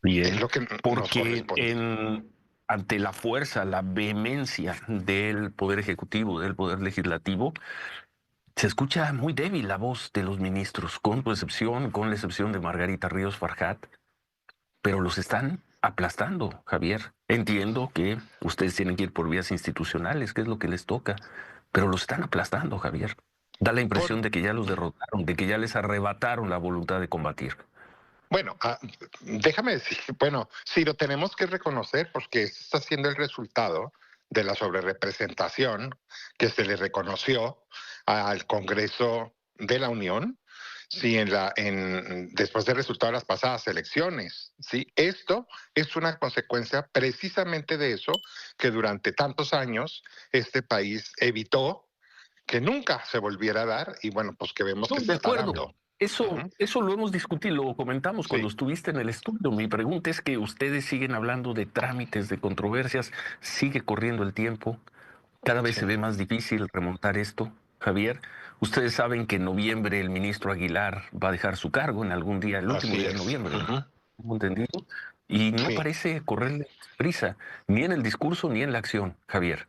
Es Bien, lo que nos porque corresponde. ante la fuerza, la vehemencia del Poder Ejecutivo, del Poder Legislativo, se escucha muy débil la voz de los ministros, con tu excepción, con la excepción de Margarita Ríos Farjat, pero los están aplastando, Javier. Entiendo que ustedes tienen que ir por vías institucionales, que es lo que les toca, pero los están aplastando, Javier. Da la Por, impresión de que ya los derrotaron, de que ya les arrebataron la voluntad de combatir. bueno, déjame decir, bueno, sí lo tenemos que reconocer porque este está siendo el resultado de la sobrerepresentación que se le reconoció al Congreso de la Unión, sí, después del resultado de las pasadas elecciones. Sí, esto es una consecuencia precisamente de eso que durante tantos años este país evitó que nunca se volviera a dar y bueno, pues que vemos No, que se de está acuerdo. dando. Eso, Ujú. eso lo hemos discutido, lo comentamos cuando Sí, estuviste en el estudio. Mi pregunta es que ustedes siguen hablando de trámites, de controversias, sigue corriendo el tiempo, cada vez se sí. ve más difícil remontar esto. Javier, ustedes saben que en noviembre el ministro Aguilar va a dejar su cargo en algún día, el último Así día de es. noviembre, Ujú. tengo entendido, y no Sí. parece correrle prisa, ni en el discurso ni en la acción, Javier.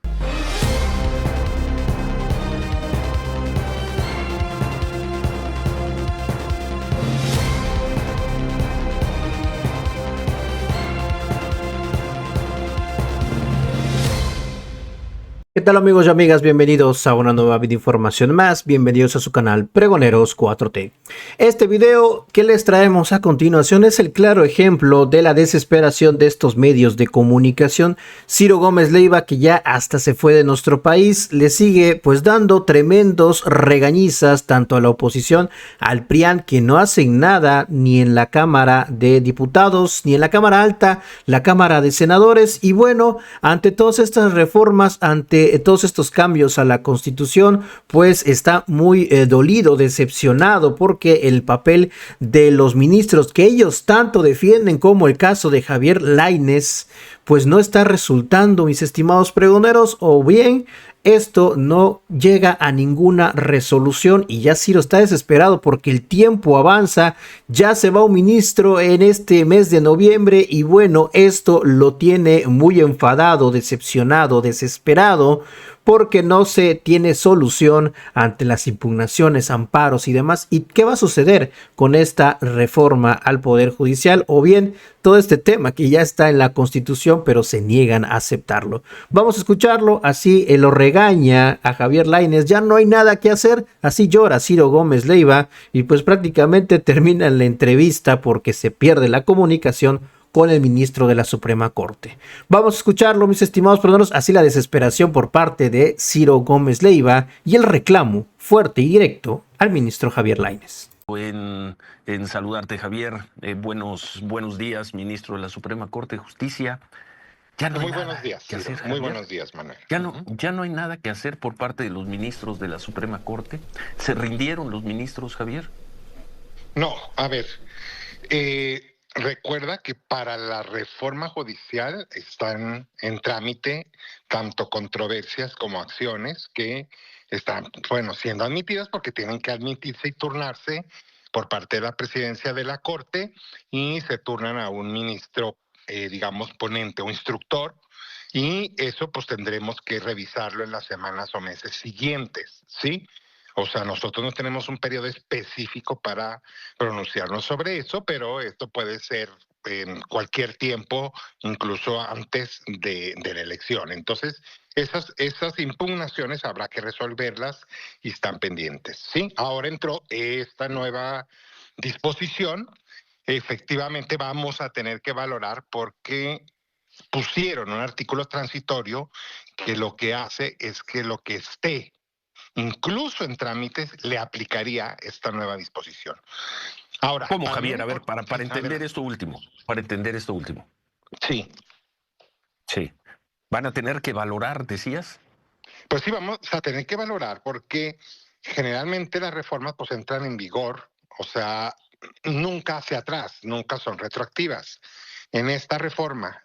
¿Qué tal amigos y amigas? Bienvenidos a una nueva información más, bienvenidos a su canal Pregoneros 4T. Este video que les traemos a continuación es el claro ejemplo de la desesperación de estos medios de comunicación. Ciro Gómez Leiva, que ya hasta se fue de nuestro país, le sigue pues dando tremendos regañizas tanto a la oposición, al PRIAN, que no hacen nada ni en la Cámara de Diputados, ni en la Cámara Alta, la Cámara de Senadores, y bueno, ante todas estas reformas, ante todos estos cambios a la Constitución, pues está muy dolido, decepcionado, porque el papel de los ministros que ellos tanto defienden, como el caso de Javier Lainez, pues no está resultando, mis estimados pregoneros, o bien esto no llega a ninguna resolución y ya Ciro está desesperado porque el tiempo avanza, ya se va un ministro en este mes de noviembre y bueno, esto lo tiene muy enfadado, decepcionado, desesperado, porque no se tiene solución ante las impugnaciones, amparos y demás. ¿Y qué va a suceder con esta reforma al Poder Judicial? O bien todo este tema que ya está en la Constitución, pero se niegan a aceptarlo. Vamos a escucharlo, así lo regaña a Javier Lainez, ya no hay nada que hacer, así llora Ciro Gómez Leiva y pues prácticamente termina la entrevista porque se pierde la comunicación con el ministro de la Suprema Corte. Vamos a escucharlo, mis estimados peruanos, así la desesperación por parte de Ciro Gómez Leiva y el reclamo fuerte y directo al ministro Javier Lainez. En saludarte, Javier. Buenos días, ministro de la Suprema Corte de Justicia. Ya no hay Muy buenos nada días, que hacer, Ciro. Muy Javier. buenos días, Manuel. Ya no hay nada que hacer por parte de los ministros de la Suprema Corte. ¿Se rindieron los ministros, Javier? No, a ver, recuerda que para la reforma judicial están en trámite tanto controversias como acciones que están, bueno, siendo admitidas porque tienen que admitirse y turnarse por parte de la presidencia de la Corte y se turnan a un ministro, digamos, ponente o instructor. Y eso pues tendremos que revisarlo en las semanas o meses siguientes, ¿sí? O sea, nosotros no tenemos un periodo específico para pronunciarnos sobre eso, pero esto puede ser en cualquier tiempo, incluso antes de la elección. Entonces, esas impugnaciones habrá que resolverlas y están pendientes, ¿sí? Ahora entró esta nueva disposición. Efectivamente, vamos a tener que valorar porque pusieron un artículo transitorio que lo que hace es que lo que esté incluso en trámites le aplicaría esta nueva disposición. Ahora, ¿Cómo, para mí Javier? A ver, para sí, entender adelante. esto último, para entender esto último. Sí, Sí. Van a tener que valorar, decías. pues sí, vamos a tener que valorar porque generalmente las reformas pues entran en vigor, o sea, nunca hacia atrás, nunca son retroactivas. En esta reforma,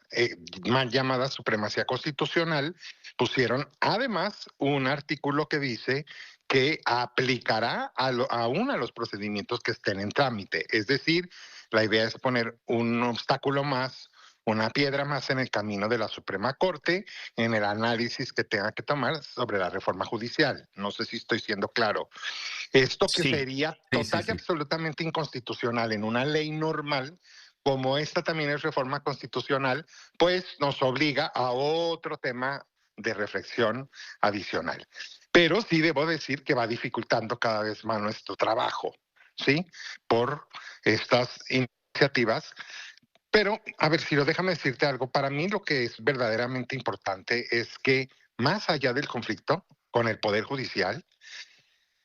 mal llamada supremacía constitucional, pusieron además un artículo que dice que aplicará aún a los procedimientos que estén en trámite. Es decir, la idea es poner un obstáculo más, una piedra más en el camino de la Suprema Corte en el análisis que tenga que tomar sobre la reforma judicial. No sé si estoy siendo claro. Esto que Sí, sería sí, sí, total y sí. absolutamente inconstitucional en una ley normal, como esta también es reforma constitucional, pues nos obliga a otro tema de reflexión adicional. Pero sí debo decir que va dificultando cada vez más nuestro trabajo, ¿sí? Por estas iniciativas. Pero, a ver, Ciro, déjame decirte algo. Para mí lo que es verdaderamente importante es que más allá del conflicto con el Poder Judicial,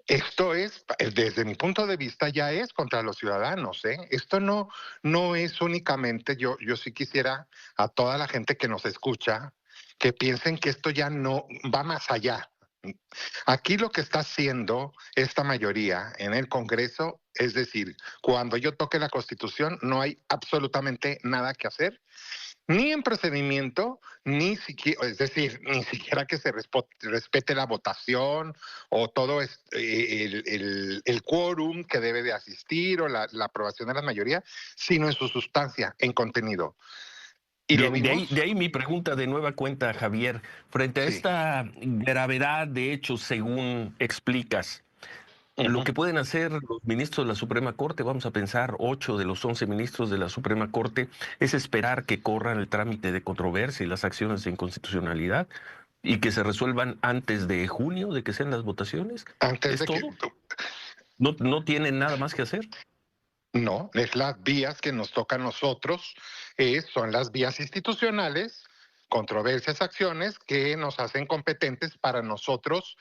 esto es, desde mi punto de vista, ya es contra los ciudadanos, ¿eh? Esto no es únicamente, yo sí quisiera a toda la gente que nos escucha que piensen que esto ya no va más allá. Aquí lo que está haciendo esta mayoría en el Congreso, es decir, cuando yo toque la Constitución, no hay absolutamente nada que hacer, ni en procedimiento, ni siquiera, es decir, ni siquiera que se respete la votación o todo el quórum que debe de asistir o la aprobación de la mayoría, sino en su sustancia, en contenido. Y lo vimos. De ahí mi pregunta de nueva cuenta, Javier. Frente a Sí. esta gravedad de hechos, según explicas, lo que pueden hacer los ministros de la Suprema Corte, vamos a pensar 8 de los 11 ministros de la Suprema Corte, es esperar que corran el trámite de controversia y las acciones de inconstitucionalidad y que se resuelvan antes de junio, de que sean las votaciones. Antes ¿Es de que todo? ¿No tienen nada más que hacer? No, es las vías que nos toca a nosotros, son las vías institucionales, controversias, acciones que nos hacen competentes para nosotros.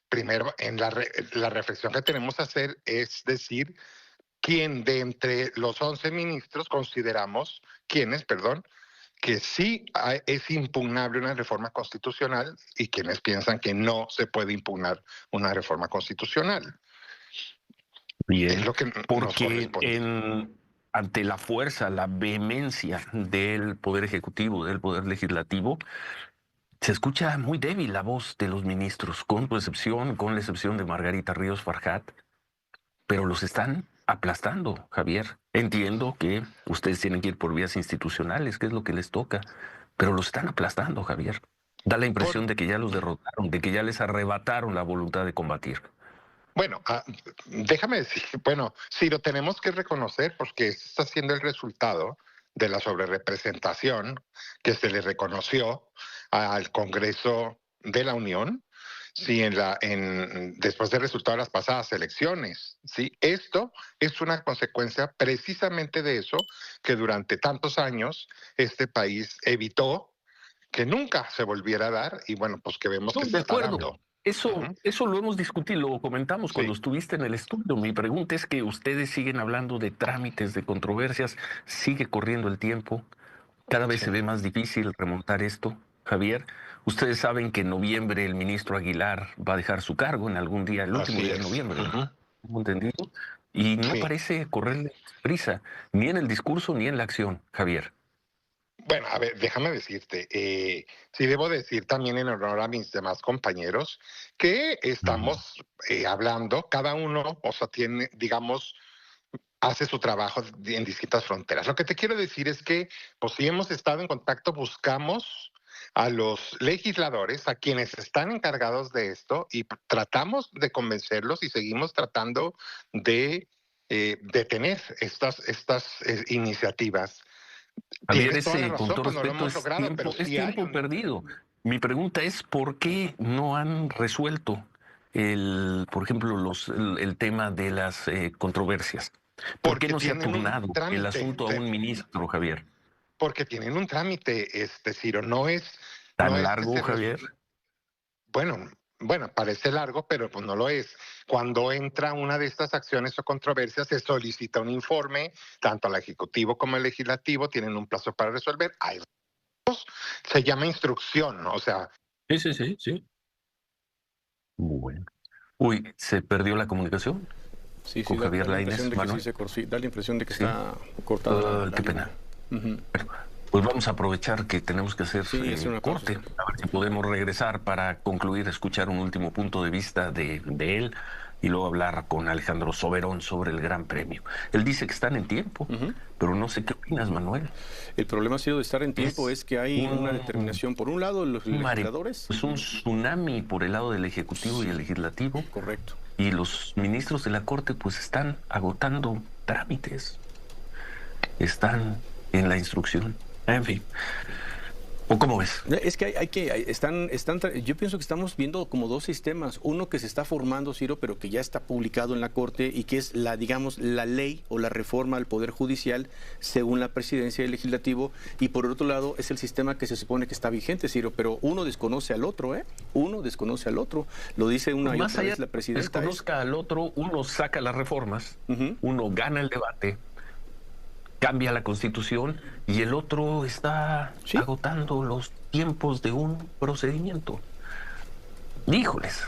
Primero, en la reflexión que tenemos que hacer es decir, quién de entre los 11 ministros consideramos, quiénes, perdón, que sí es impugnable una reforma constitucional y quienes piensan que no se puede impugnar una reforma constitucional. Es Bien, lo que nos porque corresponde. ante la fuerza, la vehemencia del Poder Ejecutivo, del Poder Legislativo, se escucha muy débil la voz de los ministros, con tu excepción, con la excepción de Margarita Ríos Farjat, pero los están aplastando, Javier. Entiendo que ustedes tienen que ir por vías institucionales, que es lo que les toca, pero los están aplastando, Javier. Da la Por, impresión de que ya los derrotaron, de que ya les arrebataron la voluntad de combatir. Bueno, déjame decir, bueno, sí lo tenemos que reconocer porque este está siendo el resultado de la sobrerepresentación que se le reconoció al Congreso de la Unión, sí, después del resultado de las pasadas elecciones. Sí, esto es una consecuencia precisamente de eso que durante tantos años este país evitó que nunca se volviera a dar y bueno, pues que vemos No, que se de está acuerdo. dando. Eso, Ujú. eso lo hemos discutido, lo comentamos cuando Sí, estuviste en el estudio. Mi pregunta es que ustedes siguen hablando de trámites, de controversias, sigue corriendo el tiempo, cada vez sí, se ve más difícil remontar esto. Javier, ustedes saben que en noviembre el ministro Aguilar va a dejar su cargo en algún día, el último así día de es. noviembre, Ujú. ¿tengo entendido? Y no Sí. parece correrle prisa, ni en el discurso ni en la acción, Javier. Bueno, a ver, déjame decirte, sí debo decir también en honor a mis demás compañeros que Ujú. estamos hablando, cada uno, o sea, tiene, digamos, hace su trabajo en distintas fronteras. Lo que te quiero decir es que, pues sí hemos estado en contacto, buscamos a los legisladores, a quienes están encargados de esto, y tratamos de convencerlos y seguimos tratando de detener estas iniciativas. Javier, Tienes toda la ese, con razón, todo pues no lo respeto, hemos logrado, pero es sí hay tiempo perdido. Mi pregunta es ¿por qué no han resuelto por ejemplo, el tema de las controversias? ¿Por qué porque no se ha tienen un turnado el trámite, asunto a un ministro, Javier? porque tienen un trámite, Ciro, no ¿Tan es que largo, se Javier? bueno, bueno, parece largo, pero pues no lo es. Cuando entra una de estas acciones o controversias, se solicita un informe, tanto al Ejecutivo como al Legislativo, tienen un plazo para resolver. Se llama instrucción, o sea, Sí, sí, sí, sí. Bueno. Uy, ¿se perdió la comunicación Sí, sí, con da Javier la impresión Lainez, de que Manuel? sí, da la impresión de que Sí. está cortada la Qué línea. pena. Ujú. Pues vamos a aprovechar que tenemos que hacer Sí, hacer una pausa, corte, sí. a ver si podemos regresar para concluir, escuchar un último punto de vista de él. y luego hablar con Alejandro Soberón sobre el Gran Premio. Él dice que están en tiempo, pero no sé qué opinas, Manuel. El problema ha sido de estar en tiempo es que hay una determinación, por un lado, los legisladores. Es un tsunami por el lado del Ejecutivo y el Legislativo. Correcto. Y los ministros de la Corte pues están agotando trámites. Están en la instrucción. En fin. ¿O cómo ves? Es que yo pienso que estamos viendo como dos sistemas. Uno que se está formando, Ciro, pero que ya está publicado en la Corte y que es la ley o la reforma al Poder Judicial según la presidencia y el legislativo. Y por otro lado es el sistema que se supone que está vigente, Ciro, pero uno desconoce al otro, ¿eh? Uno desconoce al otro. Lo dice una y otra vez la presidenta. Desconozca al otro, uno saca las reformas, uno gana el debate, cambia la Constitución y el otro está agotando los tiempos de un procedimiento. Híjoles.